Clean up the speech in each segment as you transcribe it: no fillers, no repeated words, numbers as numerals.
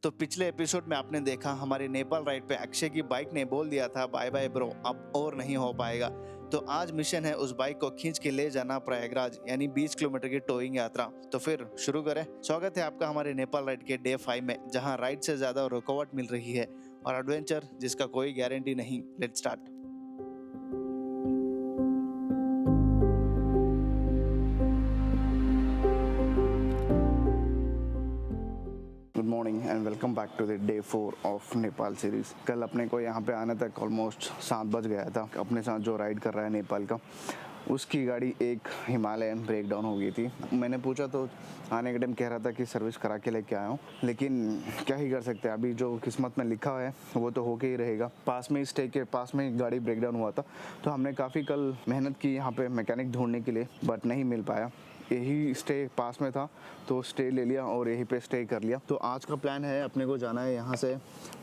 तो पिछले एपिसोड में आपने देखा हमारे नेपाल राइड पे अक्षय की बाइक ने बोल दिया था बाय बाय ब्रो, अब और नहीं हो पाएगा। तो आज मिशन है उस बाइक को खींच के ले जाना प्रयागराज, यानी 20 किलोमीटर की टोइंग यात्रा। तो फिर शुरू करें। स्वागत है आपका हमारे नेपाल राइड के डे 5 में, जहां राइड से ज्यादा रुकावट मिल रही है और एडवेंचर जिसका कोई गारंटी नहीं। Let's start. Good morning and welcome back to the day 4 of Nepal series. कल अपने को यहाँ पे आने तक ऑलमोस्ट 7 बज गया था। अपने साथ जो राइड कर रहा है नेपाल का, उसकी गाड़ी एक हिमालयन ब्रेक डाउन हो गई थी। मैंने पूछा तो आने के टाइम कह रहा था कि सर्विस करा के लेके आया हूँ, लेकिन क्या ही कर सकते हैं। अभी जो किस्मत में लिखा है वो तो होके ही रहेगा। पास में ही स्टे के पास में ही गाड़ी ब्रेक डाउन हुआ था, तो हमने काफ़ी कल मेहनत की यहाँ पे मैकेनिक ढूंढने के लिए, बट नहीं मिल पाया। यही स्टे पास में था तो स्टे ले लिया और यहीं पे स्टे कर लिया। तो आज का प्लान है, अपने को जाना है यहाँ से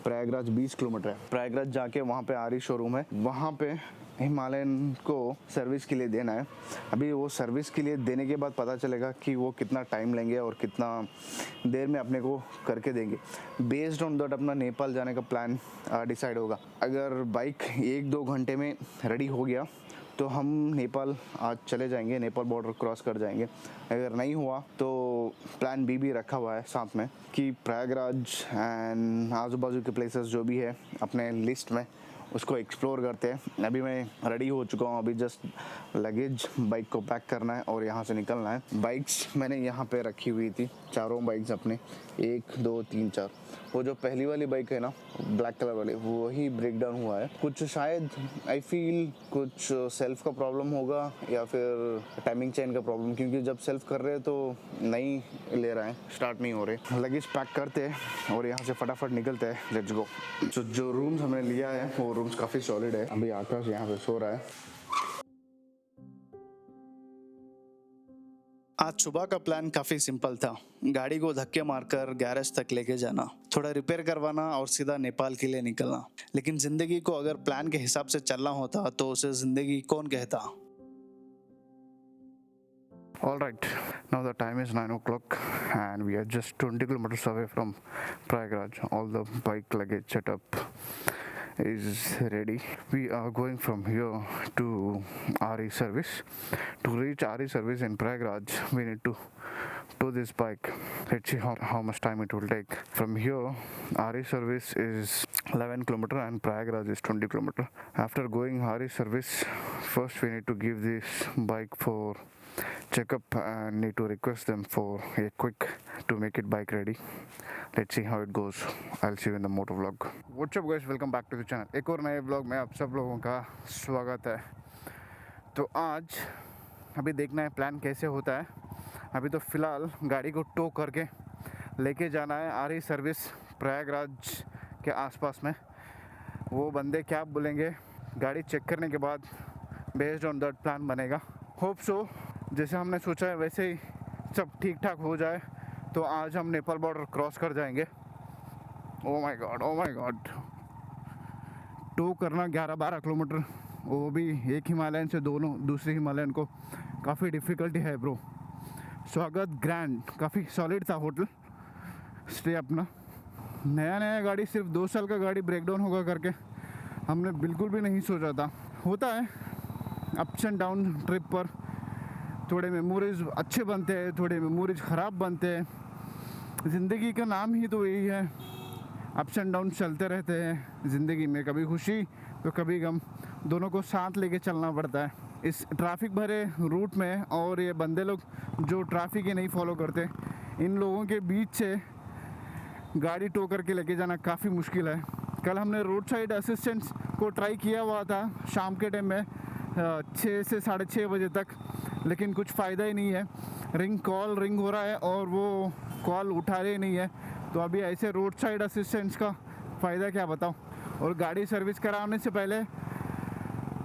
प्रयागराज। 20 किलोमीटर है। प्रयागराज जाके वहाँ पे आरी शोरूम है, वहाँ पे हिमालयन को सर्विस के लिए देना है। अभी वो सर्विस के लिए देने के बाद पता चलेगा कि वो कितना टाइम लेंगे और कितना देर में अपने को करके देंगे। बेस्ड ऑन दैट अपना नेपाल जाने का प्लान डिसाइड होगा। अगर बाइक 1-2 घंटे में रेडी हो गया तो हम नेपाल आज चले जाएंगे, नेपाल बॉर्डर क्रॉस कर जाएंगे। अगर नहीं हुआ तो प्लान बी भी रखा हुआ है साथ में कि प्रयागराज एंड आजू बाजू के प्लेसेस जो भी है अपने लिस्ट में, उसको एक्सप्लोर करते हैं। अभी मैं रेडी हो चुका हूँ, अभी जस्ट लगेज बाइक को पैक करना है और यहाँ से निकलना है। बाइक्स मैंने यहाँ पे रखी हुई थी, चारों बाइक्स अपने, 1 2 3 4। वो जो पहली वाली बाइक है ना, ब्लैक कलर वाली, वही ब्रेक डाउन हुआ है। कुछ शायद आई फील कुछ सेल्फ का प्रॉब्लम होगा या फिर टाइमिंग चेन का प्रॉब्लम, क्योंकि जब सेल्फ कर रहे हैं तो नहीं ले रहा है, स्टार्ट नहीं हो रहे। लगेज पैक करते हैं और यहाँ से फटाफट निकलते हैं। Let's go. जो रूम्स हमने लिया है वो रूम्स काफ़ी सॉलिड है। अभी आकाश यहाँ पे सो रहा है। आज सुबह का प्लान काफी सिंपल था। गाड़ी को धक्के मारकर गैरेज तक लेके जाना, थोड़ा रिपेयर करवाना और सीधा नेपाल के लिए निकलना। लेकिन जिंदगी को अगर प्लान के हिसाब से चलना होता तो उसे जिंदगी कौन कहता। All right, now the time is 9 o'clock and we are just 20 kilometers away from Prayagraj. All the bike luggage setup is ready. We are going from here to RE service. To reach RE service in Prayagraj, we need to tow this bike. Let's see how much time it will take. From here, RE service is 11 kilometer and Prayagraj is 20 kilometer. After going RE service, first we need to give this bike for checkup and need to request them for a quick to make it bike ready. Let's see how it goes. I'll see you in the motor vlog. What's up guys, welcome back to the channel. एक और नए vlog में आप सब लोगों का स्वागत है। तो आज अभी देखना है प्लान कैसे होता है। अभी तो फ़िलहाल गाड़ी को टो करके लेके जाना है RE सर्विस प्रयागराज के आसपास में। वो बंदे क्या बोलेंगे गाड़ी चेक करने के बाद, बेस्ड ऑन दैट प्लान बनेगा। होप सो जैसे हमने सोचा है वैसे ही सब ठीक ठाक हो जाए तो आज हम नेपाल बॉर्डर क्रॉस कर जाएंगे। ओ माय गॉड, टो करना 11-12 किलोमीटर, वो भी एक हिमालयन से दूसरे हिमालयन को, काफ़ी डिफ़िकल्टी है ब्रो। स्वागत ग्रैंड काफ़ी सॉलिड था होटल स्टे अपना। नया गाड़ी, सिर्फ 2 साल का गाड़ी ब्रेकडाउन होगा करके हमने बिल्कुल भी नहीं सोचा था। होता है अप्स एंड डाउन ट्रिप पर, थोड़े मेमोरीज अच्छे बनते हैं, थोड़े मेमोरीज ख़राब बनते हैं। ज़िंदगी का नाम ही तो यही है, अप्स एंड डाउन चलते रहते हैं ज़िंदगी में। कभी खुशी तो कभी गम, दोनों को साथ लेके चलना पड़ता है इस ट्रैफिक भरे रूट में। और ये बंदे लोग जो ट्रैफिक ही नहीं फॉलो करते, इन लोगों के बीच से गाड़ी टो करके लेके जाना काफ़ी मुश्किल है। कल हमने रोड साइड असिस्टेंस को ट्राई किया हुआ था शाम के टाइम में 6 से 6:30 बजे तक, लेकिन कुछ फ़ायदा ही नहीं है। रिंग हो रहा है और वो कॉल उठा रहे नहीं है। तो अभी ऐसे रोड साइड असिस्टेंस का फ़ायदा क्या बताऊँ। और गाड़ी सर्विस कराने से पहले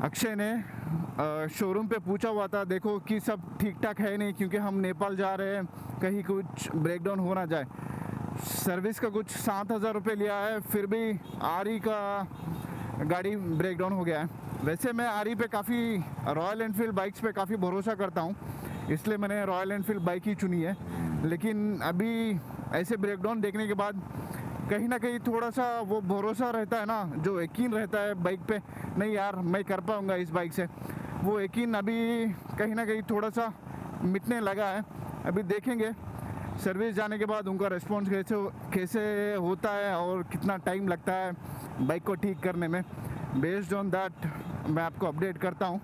अक्षय ने शोरूम पे पूछा हुआ था, देखो कि सब ठीक ठाक है नहीं, क्योंकि हम नेपाल जा रहे हैं, कहीं कुछ ब्रेकडाउन हो ना जाए। सर्विस का कुछ 7,000 रुपये लिया है, फिर भी RE का गाड़ी ब्रेकडाउन हो गया है। वैसे मैं RE पे काफ़ी, रॉयल एनफील्ड बाइक्स पे काफ़ी भरोसा करता हूँ, इसलिए मैंने रॉयल एनफील्ड बाइक ही चुनी है। लेकिन अभी ऐसे ब्रेकडाउन देखने के बाद कहीं ना कहीं थोड़ा सा वो भरोसा रहता है ना, जो यकीन रहता है बाइक पे, नहीं यार मैं कर पाऊँगा इस बाइक से, वो यकीन अभी कहीं ना कहीं थोड़ा सा मिटने लगा है। अभी देखेंगे सर्विस जाने के बाद उनका रिस्पॉन्स कैसे होता है और कितना टाइम लगता है बाइक को ठीक करने में। बेस्ड ऑन दैट मैं आपको अपडेट करता हूँ।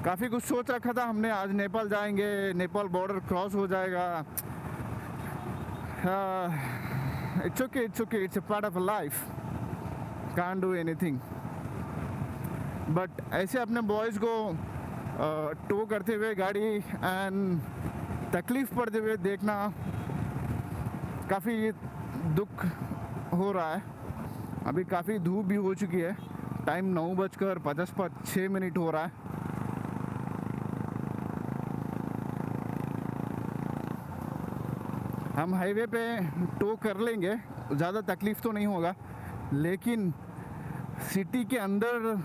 काफ़ी कुछ सोच रखा था हमने, आज नेपाल जाएंगे, नेपाल बॉर्डर क्रॉस हो जाएगा। It's okay, it's a part of life, can't do anything. But ऐसे अपने बॉयज़ को टो करते हुए गाड़ी एंड तकलीफ़ पड़ते हुए देखना काफ़ी दुख हो रहा है। अभी काफ़ी धूप भी हो चुकी है, टाइम 9:56 हो रहा है। हम हाईवे पे टो कर लेंगे, ज़्यादा तकलीफ़ तो नहीं होगा, लेकिन सिटी के अंदर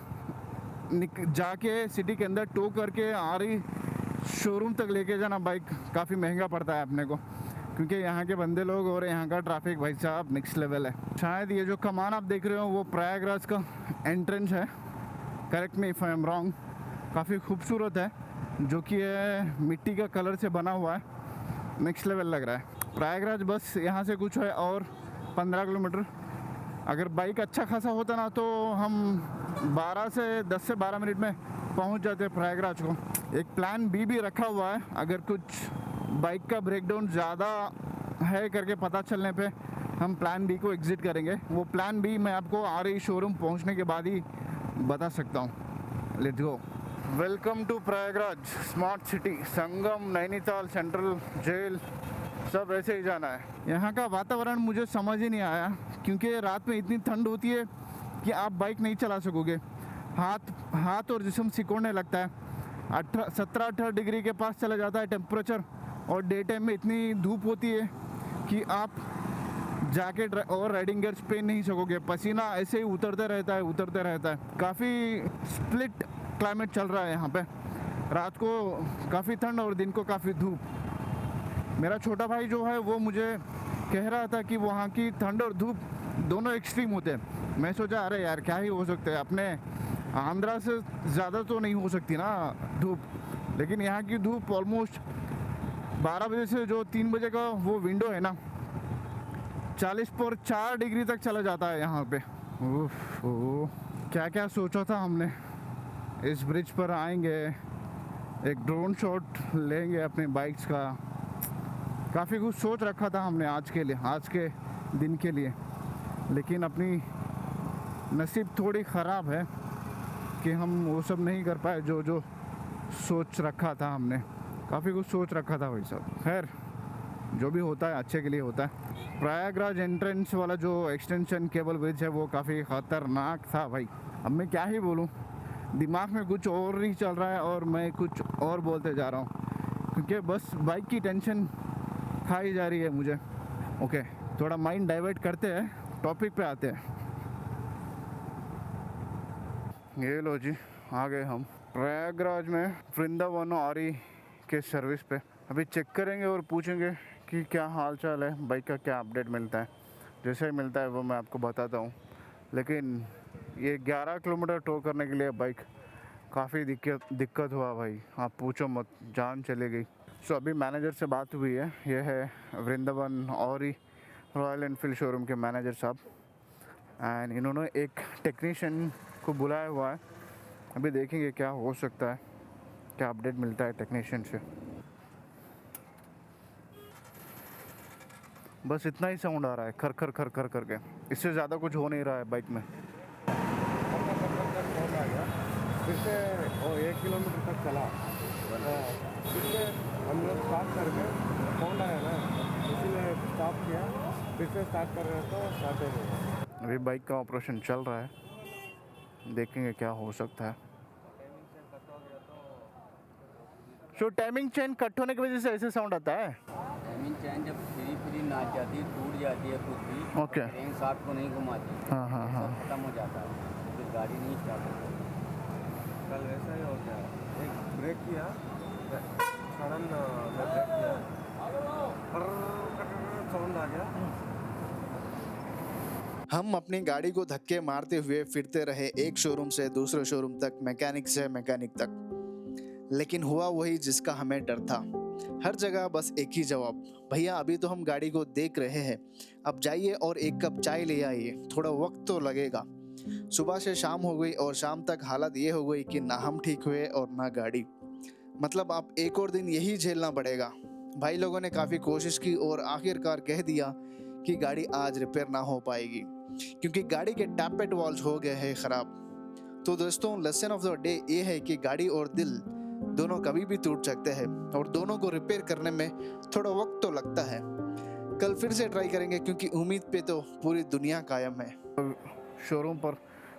जाके सिटी के अंदर टो करके आ रही शोरूम तक लेके जाना बाइक काफ़ी महंगा पड़ता है अपने को, क्योंकि यहाँ के बंदे लोग और यहाँ का ट्रैफिक भाई साहब नेक्स्ट लेवल है। शायद ये जो कमान आप देख रहे हो वो प्रयागराज का एंट्रेंस है, correct me if I am wrong. काफ़ी खूबसूरत है, जो कि मिट्टी का कलर से बना हुआ है, नेक्स्ट लेवल लग रहा है। प्रयागराज बस यहाँ से कुछ है और 15 किलोमीटर। अगर बाइक अच्छा खासा होता ना तो हम 10 से 12 मिनट में पहुँच जाते प्रयागराज को। एक प्लान बी भी रखा हुआ है, अगर कुछ बाइक का ब्रेकडाउन ज़्यादा है करके पता चलने पे हम प्लान बी को एग्ज़िट करेंगे। वो प्लान बी मैं आपको आ रही शोरूम पहुंचने के बाद ही बता सकता हूँ। Let's go. Welcome to Prayagraj smart city, Sangam, Nainital, central jail, सब ऐसे ही जाना है। यहाँ का वातावरण मुझे समझ ही नहीं आया, क्योंकि रात में इतनी ठंड होती है कि आप बाइक नहीं चला सकोगे, हाथ और जिस्म सिकुड़ने लगता है। 17-18 डिग्री के पास चला जाता है टेम्परेचर, और डे टाइम में इतनी धूप होती है कि आप जैकेट और राइडिंग गियर्स पहन नहीं सकोगे। पसीना ऐसे ही उतरते रहता है। काफ़ी स्प्लिट क्लाइमेट चल रहा है यहाँ पे, रात को काफ़ी ठंड और दिन को काफ़ी धूप। मेरा छोटा भाई जो है वो मुझे कह रहा था कि वहाँ की ठंड और धूप दोनों एक्सट्रीम होते हैं। मैं सोचा अरे यार क्या ही हो सकता है, अपने आंध्रा से ज़्यादा तो नहीं हो सकती ना धूप, लेकिन यहाँ की धूप ऑलमोस्ट 12 बजे से जो 3 बजे का वो विंडो है ना, 40.4 डिग्री तक चला जाता है यहाँ पे। क्या क्या सोचा था हमने, इस ब्रिज पर आएंगे, एक ड्रोन शॉट लेंगे अपने बाइक्स का। काफ़ी कुछ सोच रखा था हमने आज के दिन के लिए, लेकिन अपनी नसीब थोड़ी ख़राब है कि हम वो सब नहीं कर पाए जो सोच रखा था हमने। काफ़ी कुछ सोच रखा था भाई साहब। खैर जो भी होता है अच्छे के लिए होता है। प्रयागराज एंट्रेंस वाला जो एक्सटेंशन केबल ब्रिज है वो काफ़ी ख़तरनाक था भाई। अब मैं क्या ही बोलूँ, दिमाग में कुछ और ही चल रहा है और मैं कुछ और बोलते जा रहा हूँ, क्योंकि बस बाइक की टेंशन खाई जा रही है मुझे। ओके, थोड़ा माइंड डाइवर्ट करते हैं, टॉपिक पे आते हैं। ये लो जी, आ गए हम प्रयागराज में वृंदावन आरी के सर्विस पे। अभी चेक करेंगे और पूछेंगे कि क्या हाल चाल है, बाइक का क्या अपडेट मिलता है। जैसे ही मिलता है वो मैं आपको बताता हूँ। लेकिन ये 11 किलोमीटर टो करने के लिए बाइक काफ़ी दिक्कत हुआ भाई, आप पूछो मत, जान चली गई। सो अभी मैनेजर से बात हुई है, ये है वृंदावन और रॉयल एनफील्ड शोरूम के मैनेजर साहब, एंड इन्होंने एक टेक्नीशियन को बुलाया हुआ है। अभी देखेंगे क्या हो सकता है, क्या अपडेट मिलता है टेक्नीशियन से। बस इतना ही साउंड आ रहा है, खर खर खर खर करके, इससे ज़्यादा कुछ हो नहीं रहा है बाइक में। फिर से वो 1 किलोमीटर तक चला, फिर से हम लोग स्टार्ट करके फोन आया ना, इसीलिए स्टॉप किया, फिर से स्टार्ट कर रहे हैं तो स्टार्ट हो गया। अभी बाइक का ऑपरेशन चल रहा है, देखेंगे क्या हो सकता है। सो टाइमिंग चेन कट होने की वजह से ऐसे साउंड आता है। टाइमिंग चेन जब फ्री नाच जाती है, टूट जाती है कुछ भी, ओके, ट्रेन साथ को नहीं घुमाती, हाँ हाँ हाँ, खत्म हो जाता है, फिर गाड़ी नहीं स्टार्ट होती। कल वैसा ही हो गया, एक ब्रेक किया, सडन मैं ब्रेक किया, साउंड आ गया, हम अपनी गाड़ी को धक्के मारते हुए फिरते रहे एक शोरूम से दूसरे शोरूम तक, मैकेनिक से मैकेनिक तक, लेकिन हुआ वही जिसका हमें डर था। हर जगह बस एक ही जवाब, भैया अभी तो हम गाड़ी को देख रहे हैं, अब जाइए और एक कप चाय ले आइए, थोड़ा वक्त तो लगेगा। सुबह से शाम हो गई और शाम तक हालत ये हो गई कि ना हम ठीक हुए और ना गाड़ी। मतलब अब एक और दिन यही झेलना पड़ेगा। भाई लोगों ने काफ़ी कोशिश की और आखिरकार कह दिया कि गाड़ी आज रिपेयर ना हो पाएगी क्योंकि गाड़ी के टैपेट वॉल्स हो गए हैं ख़राब। तो दोस्तों, लेसन ऑफ द डे ये है कि गाड़ी और दिल दोनों कभी भी टूट सकते हैं और दोनों को रिपेयर करने में थोड़ा वक्त तो लगता है। कल फिर से ट्राई करेंगे क्योंकि उम्मीद पे तो पूरी दुनिया कायम है। शोरूम पर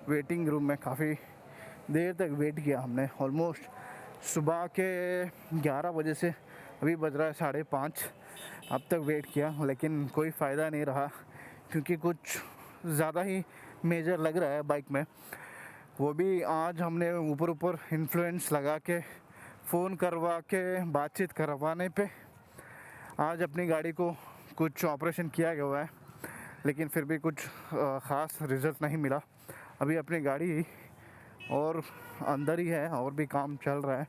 वेटिंग रूम में काफ़ी देर तक वेट किया हमने, ऑलमोस्ट सुबह के 11 बजे से अभी बज रहा है 5:30, अब तक वेट किया लेकिन कोई फ़ायदा नहीं रहा क्योंकि कुछ ज़्यादा ही मेजर लग रहा है बाइक में। वो भी आज हमने ऊपर इन्फ्लुएंस लगा के फ़ोन करवा के बातचीत करवाने पे आज अपनी गाड़ी को कुछ ऑपरेशन किया गया हुआ है, लेकिन फिर भी कुछ ख़ास रिज़ल्ट नहीं मिला। अभी अपनी गाड़ी और अंदर ही है और भी काम चल रहा है।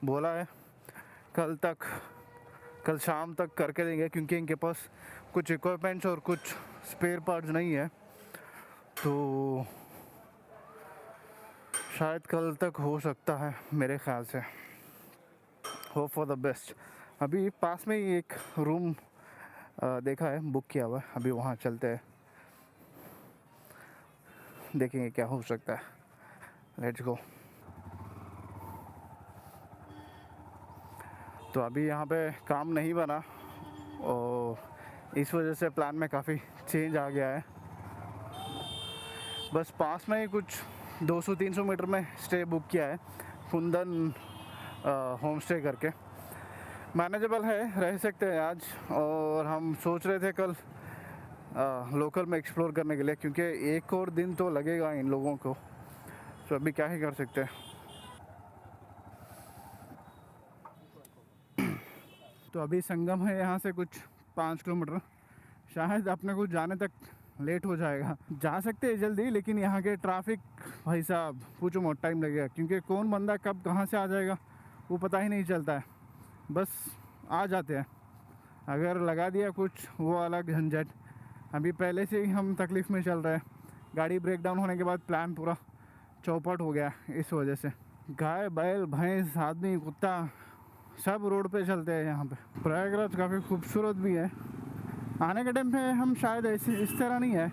बोला है कल शाम तक करके देंगे क्योंकि इनके पास कुछ इक्विपमेंट्स और कुछ स्पेयर पार्ट्स नहीं है, तो शायद कल तक हो सकता है मेरे ख्याल से। Hope for the best. अभी पास में ही एक रूम देखा है, बुक किया हुआ है, अभी वहाँ चलते हैं, देखेंगे क्या हो सकता है। Let's go. तो अभी यहाँ पे काम नहीं बना और इस वजह से प्लान में काफ़ी चेंज आ गया है। बस पास में ही कुछ 200-300 मीटर में स्टे बुक किया है, कुंदन होम स्टे करके। मैनेजेबल है, रह सकते हैं आज। और हम सोच रहे थे कल लोकल में एक्सप्लोर करने के लिए क्योंकि एक और दिन तो लगेगा इन लोगों को, तो अभी क्या ही कर सकते हैं। तो अभी संगम है यहाँ से कुछ 5 किलोमीटर, शायद अपने को जाने तक लेट हो जाएगा। जा सकते हैं जल्दी, लेकिन यहाँ के ट्रैफिक भाई साहब पूछो बहुत टाइम लगेगा क्योंकि कौन बंदा कब कहाँ से आ जाएगा वो पता ही नहीं चलता है, बस आ जाते हैं। अगर लगा दिया कुछ वो अलग झंझट। अभी पहले से ही हम तकलीफ़ में चल रहे हैं, गाड़ी ब्रेक डाउन होने के बाद प्लान पूरा चौपट हो गया इस वजह से। गाय बैल भैंस आदमी कुत्ता सब रोड पे चलते हैं यहाँ पे। प्रयागराज काफ़ी खूबसूरत भी है। आने के टाइम पे हम शायद ऐसे इस तरह नहीं है,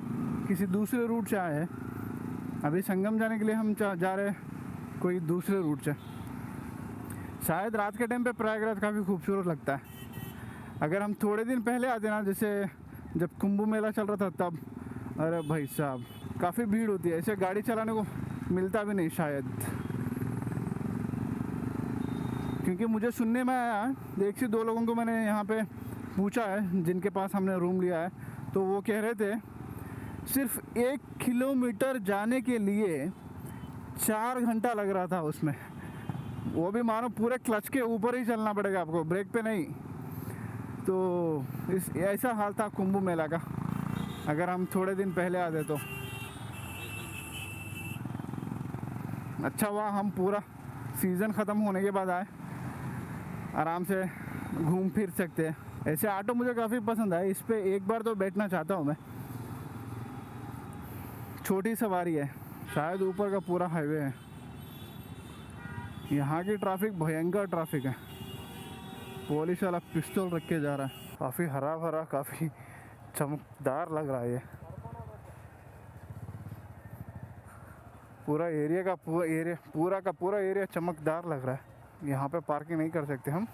किसी दूसरे रूट से आए हैं। अभी संगम जाने के लिए हम जा रहे हैं कोई दूसरे रूट से। शायद रात के टाइम पे प्रयागराज काफ़ी खूबसूरत लगता है। अगर हम थोड़े दिन पहले आते ना, जैसे जब कुंभ मेला चल रहा था तब, अरे भाई साहब काफ़ी भीड़ होती है, ऐसे गाड़ी चलाने को मिलता भी नहीं शायद। क्योंकि मुझे सुनने में आया, 1 से 2 लोगों को मैंने यहाँ पे पूछा है जिनके पास हमने रूम लिया है, तो वो कह रहे थे सिर्फ 1 किलोमीटर जाने के लिए 4 घंटा लग रहा था उसमें। वो भी मानो पूरे क्लच के ऊपर ही चलना पड़ेगा आपको, ब्रेक पे नहीं। तो ऐसा हाल था कुंभ मेला का, अगर हम थोड़े दिन पहले आते तो। अच्छा हुआ हम पूरा सीज़न ख़त्म होने के बाद आए, आराम से घूम फिर सकते हैं। ऐसे ऑटो मुझे काफ़ी पसंद है, इस पे एक बार तो बैठना चाहता हूँ मैं। छोटी सवारी है, शायद ऊपर का पूरा हाईवे है। यहाँ की ट्रैफिक भयंकर ट्रैफिक है, पुलिस वाला पिस्तौल रख के जा रहा है। काफ़ी हरा भरा, काफ़ी चमकदार लग रहा है ये पूरा एरिया का पूरा एरिया चमकदार लग रहा है। यहाँ पे पार्किंग नहीं कर सकते हम।